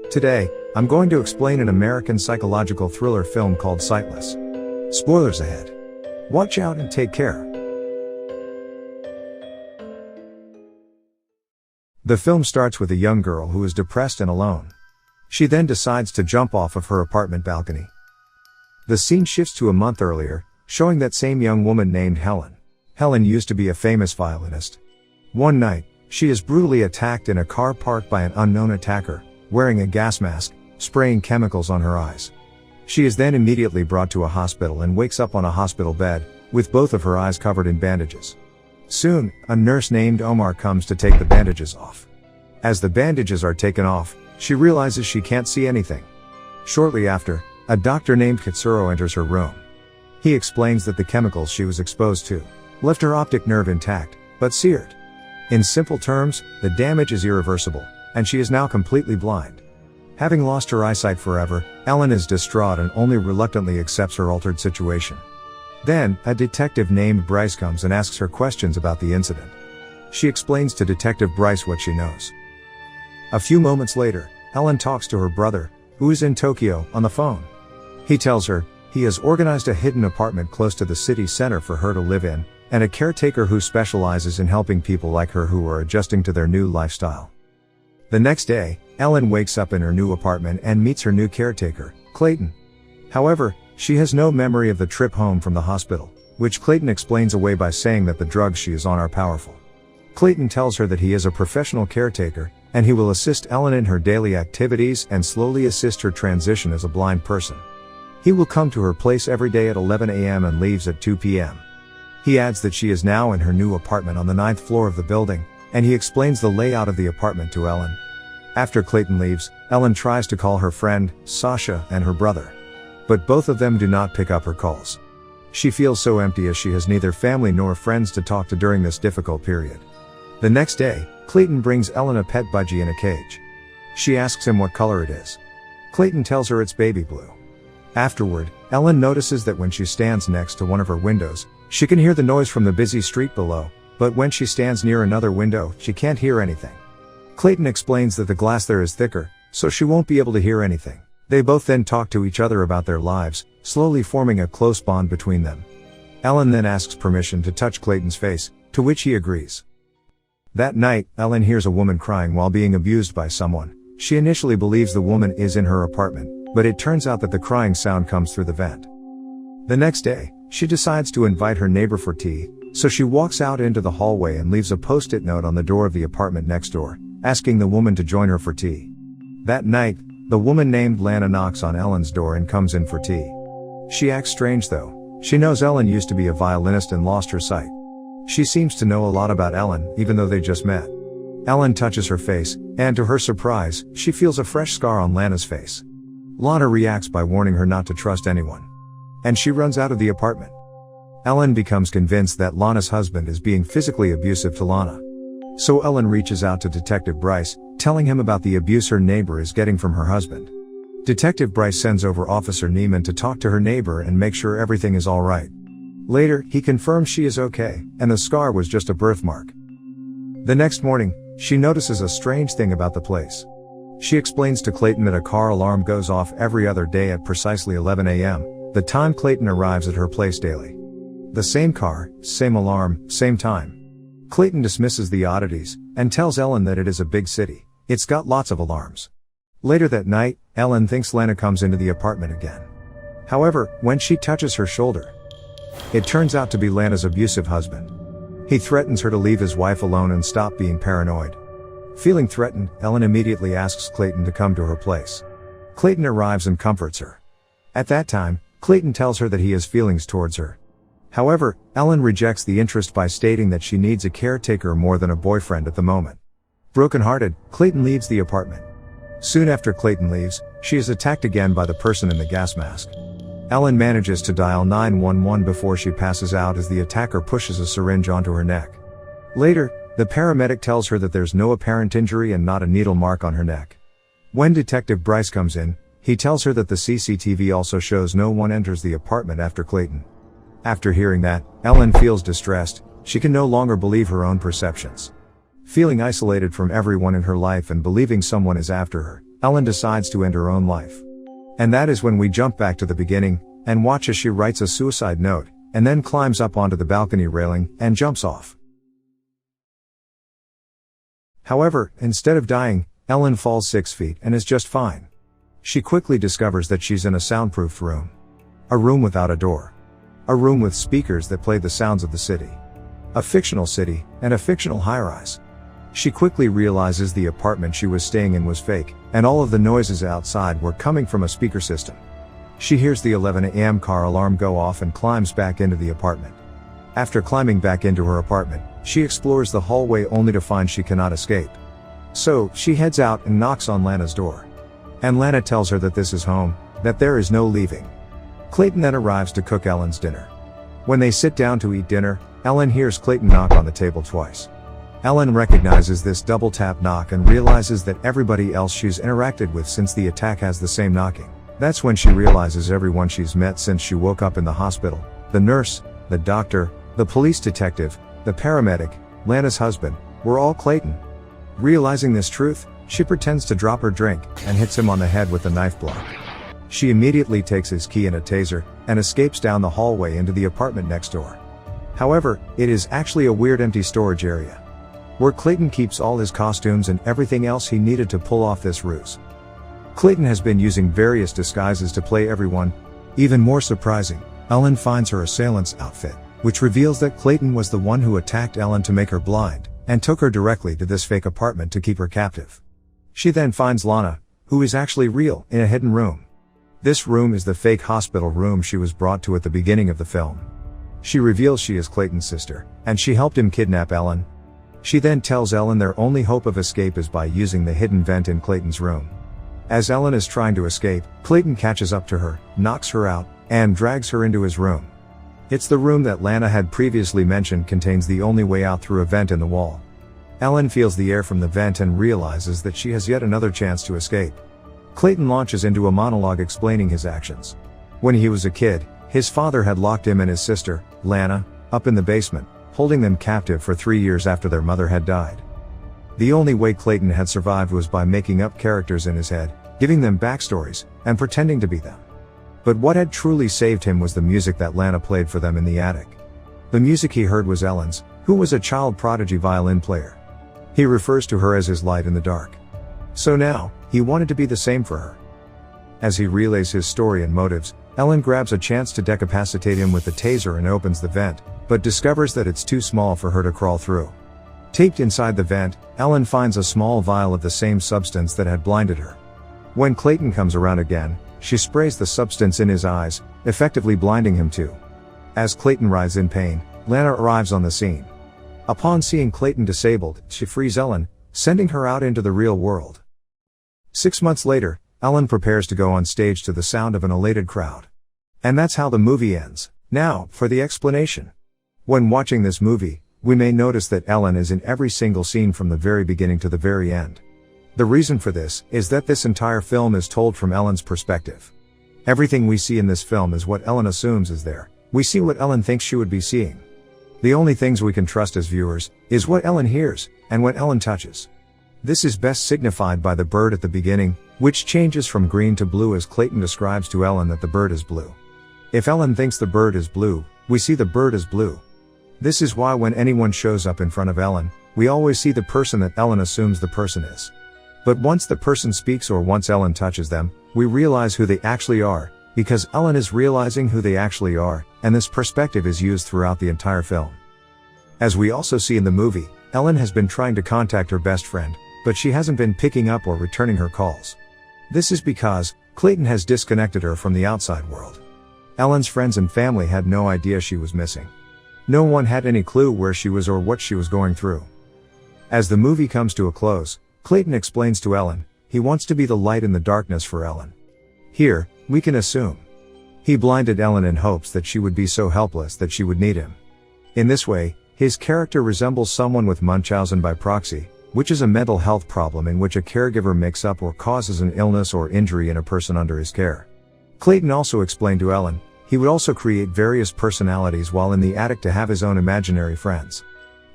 Today, I'm going to explain an American psychological thriller film called Sightless. Spoilers ahead. Watch out and take care. The film starts with a young girl who is depressed and alone. She then decides to jump off of her apartment balcony. The scene shifts to a month earlier, showing that same young woman named Helen. Helen used to be a famous violinist. One night, she is brutally attacked in a car parked by an unknown attacker, wearing a gas mask, spraying chemicals on her eyes. She is then immediately brought to a hospital and wakes up on a hospital bed, with both of her eyes covered in bandages. Soon, a nurse named Omar comes to take the bandages off. As the bandages are taken off, she realizes she can't see anything. Shortly after, a doctor named Katsuro enters her room. He explains that the chemicals she was exposed to left her optic nerve intact, but seared. In simple terms, the damage is irreversible, and she is now completely blind. Having lost her eyesight forever, Ellen is distraught and only reluctantly accepts her altered situation. Then, a detective named Bryce comes and asks her questions about the incident. She explains to Detective Bryce what she knows. A few moments later, Ellen talks to her brother, who is in Tokyo, on the phone. He tells her he has organized a hidden apartment close to the city center for her to live in, and a caretaker who specializes in helping people like her who are adjusting to their new lifestyle. The next day, Ellen wakes up in her new apartment and meets her new caretaker, Clayton. However, she has no memory of the trip home from the hospital, which Clayton explains away by saying that the drugs she is on are powerful. Clayton tells her that he is a professional caretaker, and he will assist Ellen in her daily activities and slowly assist her transition as a blind person. He will come to her place every day at 11 a.m. and leaves at 2 p.m. He adds that she is now in her new apartment on the 9th floor of the building, and he explains the layout of the apartment to Ellen. After Clayton leaves, Ellen tries to call her friend, Sasha, and her brother. But both of them do not pick up her calls. She feels so empty as she has neither family nor friends to talk to during this difficult period. The next day, Clayton brings Ellen a pet budgie in a cage. She asks him what color it is. Clayton tells her it's baby blue. Afterward, Ellen notices that when she stands next to one of her windows, she can hear the noise from the busy street below, but when she stands near another window, she can't hear anything. Clayton explains that the glass there is thicker, so she won't be able to hear anything. They both then talk to each other about their lives, slowly forming a close bond between them. Ellen then asks permission to touch Clayton's face, to which he agrees. That night, Ellen hears a woman crying while being abused by someone. She initially believes the woman is in her apartment, but it turns out that the crying sound comes through the vent. The next day, she decides to invite her neighbor for tea, so she walks out into the hallway and leaves a post-it note on the door of the apartment next door, asking the woman to join her for tea. That night, the woman named Lana knocks on Ellen's door and comes in for tea. She acts strange though. She knows Ellen used to be a violinist and lost her sight. She seems to know a lot about Ellen, even though they just met. Ellen touches her face, and to her surprise, she feels a fresh scar on Lana's face. Lana reacts by warning her not to trust anyone. And she runs out of the apartment. Ellen becomes convinced that Lana's husband is being physically abusive to Lana. So Ellen reaches out to Detective Bryce, telling him about the abuse her neighbor is getting from her husband. Detective Bryce sends over Officer Neiman to talk to her neighbor and make sure everything is alright. Later, he confirms she is okay, and the scar was just a birthmark. The next morning, she notices a strange thing about the place. She explains to Clayton that a car alarm goes off every other day at precisely 11 a.m., the time Clayton arrives at her place daily. The same car, same alarm, same time. Clayton dismisses the oddities, and tells Ellen that it is a big city. It's got lots of alarms. Later that night, Ellen thinks Lana comes into the apartment again. However, when she touches her shoulder, it turns out to be Lana's abusive husband. He threatens her to leave his wife alone and stop being paranoid. Feeling threatened, Ellen immediately asks Clayton to come to her place. Clayton arrives and comforts her. At that time, Clayton tells her that he has feelings towards her. However, Ellen rejects the interest by stating that she needs a caretaker more than a boyfriend at the moment. Brokenhearted, Clayton leaves the apartment. Soon after Clayton leaves, she is attacked again by the person in the gas mask. Ellen manages to dial 911 before she passes out as the attacker pushes a syringe onto her neck. Later, the paramedic tells her that there's no apparent injury and not a needle mark on her neck. When Detective Bryce comes in, he tells her that the CCTV also shows no one enters the apartment after Clayton. After hearing that, Ellen feels distressed. She can no longer believe her own perceptions. Feeling isolated from everyone in her life and believing someone is after her, Ellen decides to end her own life. And that is when we jump back to the beginning, and watch as she writes a suicide note, and then climbs up onto the balcony railing, and jumps off. However, instead of dying, Ellen falls 6 feet and is just fine. She quickly discovers that she's in a soundproofed room. A room without a door. A room with speakers that play the sounds of the city. A fictional city, and a fictional high-rise. She quickly realizes the apartment she was staying in was fake, and all of the noises outside were coming from a speaker system. She hears the 11 a.m. car alarm go off and climbs back into the apartment. After climbing back into her apartment, she explores the hallway only to find she cannot escape. So, she heads out and knocks on Lana's door. And Lana tells her that this is home, that there is no leaving. Clayton then arrives to cook Ellen's dinner. When they sit down to eat dinner, Ellen hears Clayton knock on the table twice. Ellen recognizes this double tap knock and realizes that everybody else she's interacted with since the attack has the same knocking. That's when she realizes everyone she's met since she woke up in the hospital, the nurse, the doctor, the police detective, the paramedic, Lana's husband, were all Clayton. Realizing this truth, she pretends to drop her drink and hits him on the head with a knife block. She immediately takes his key and a taser and escapes down the hallway into the apartment next door. However, it is actually a weird empty storage area, where Clayton keeps all his costumes and everything else he needed to pull off this ruse. Clayton has been using various disguises to play everyone. Even more surprising, Ellen finds her assailant's outfit, which reveals that Clayton was the one who attacked Ellen to make her blind, and took her directly to this fake apartment to keep her captive. She then finds Lana, who is actually real, in a hidden room. This room is the fake hospital room she was brought to at the beginning of the film. She reveals she is Clayton's sister, and she helped him kidnap Ellen. She then tells Ellen their only hope of escape is by using the hidden vent in Clayton's room. As Ellen is trying to escape, Clayton catches up to her, knocks her out, and drags her into his room. It's the room that Lana had previously mentioned contains the only way out through a vent in the wall. Ellen feels the air from the vent and realizes that she has yet another chance to escape. Clayton launches into a monologue explaining his actions. When he was a kid, his father had locked him and his sister, Lana, up in the basement, holding them captive for 3 years after their mother had died. The only way Clayton had survived was by making up characters in his head, giving them backstories, and pretending to be them. But what had truly saved him was the music that Lana played for them in the attic. The music he heard was Ellen's, who was a child prodigy violin player. He refers to her as his light in the dark. So now, he wanted to be the same for her. As he relays his story and motives, Ellen grabs a chance to decapacitate him with the taser and opens the vent, but discovers that it's too small for her to crawl through. Taped inside the vent, Ellen finds a small vial of the same substance that had blinded her. When Clayton comes around again, she sprays the substance in his eyes, effectively blinding him too. As Clayton writhes in pain, Lana arrives on the scene. Upon seeing Clayton disabled, she frees Ellen, sending her out into the real world. 6 months later, Ellen prepares to go on stage to the sound of an elated crowd. And that's how the movie ends. Now, for the explanation. When watching this movie, we may notice that Ellen is in every single scene from the very beginning to the very end. The reason for this is that this entire film is told from Ellen's perspective. Everything we see in this film is what Ellen assumes is there. We see what Ellen thinks she would be seeing. The only things we can trust as viewers is what Ellen hears and what Ellen touches. This is best signified by the bird at the beginning, which changes from green to blue as Clayton describes to Ellen that the bird is blue. If Ellen thinks the bird is blue, we see the bird as blue. This is why when anyone shows up in front of Ellen, we always see the person that Ellen assumes the person is. But once the person speaks or once Ellen touches them, we realize who they actually are, because Ellen is realizing who they actually are, and this perspective is used throughout the entire film. As we also see in the movie, Ellen has been trying to contact her best friend, but she hasn't been picking up or returning her calls. This is because Clayton has disconnected her from the outside world. Ellen's friends and family had no idea she was missing. No one had any clue where she was or what she was going through. As the movie comes to a close, Clayton explains to Ellen, he wants to be the light in the darkness for Ellen. Here, we can assume he blinded Ellen in hopes that she would be so helpless that she would need him. In this way, his character resembles someone with Munchausen by proxy, which is a mental health problem in which a caregiver makes up or causes an illness or injury in a person under his care. Clayton also explained to Ellen, he would also create various personalities while in the attic to have his own imaginary friends.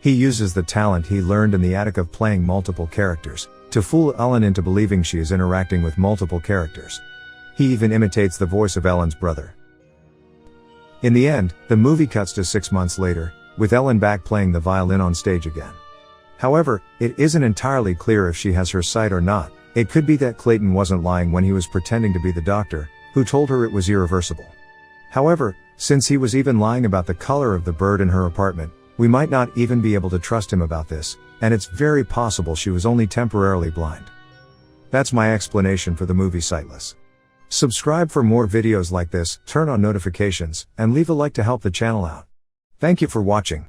He uses the talent he learned in the attic of playing multiple characters, to fool Ellen into believing she is interacting with multiple characters. He even imitates the voice of Ellen's brother. In the end, the movie cuts to 6 months later, with Ellen back playing the violin on stage again. However, it isn't entirely clear if she has her sight or not. It could be that Clayton wasn't lying when he was pretending to be the doctor, who told her it was irreversible. However, since he was even lying about the color of the bird in her apartment, we might not even be able to trust him about this, and it's very possible she was only temporarily blind. That's my explanation for the movie Sightless. Subscribe for more videos like this, turn on notifications, and leave a like to help the channel out. Thank you for watching.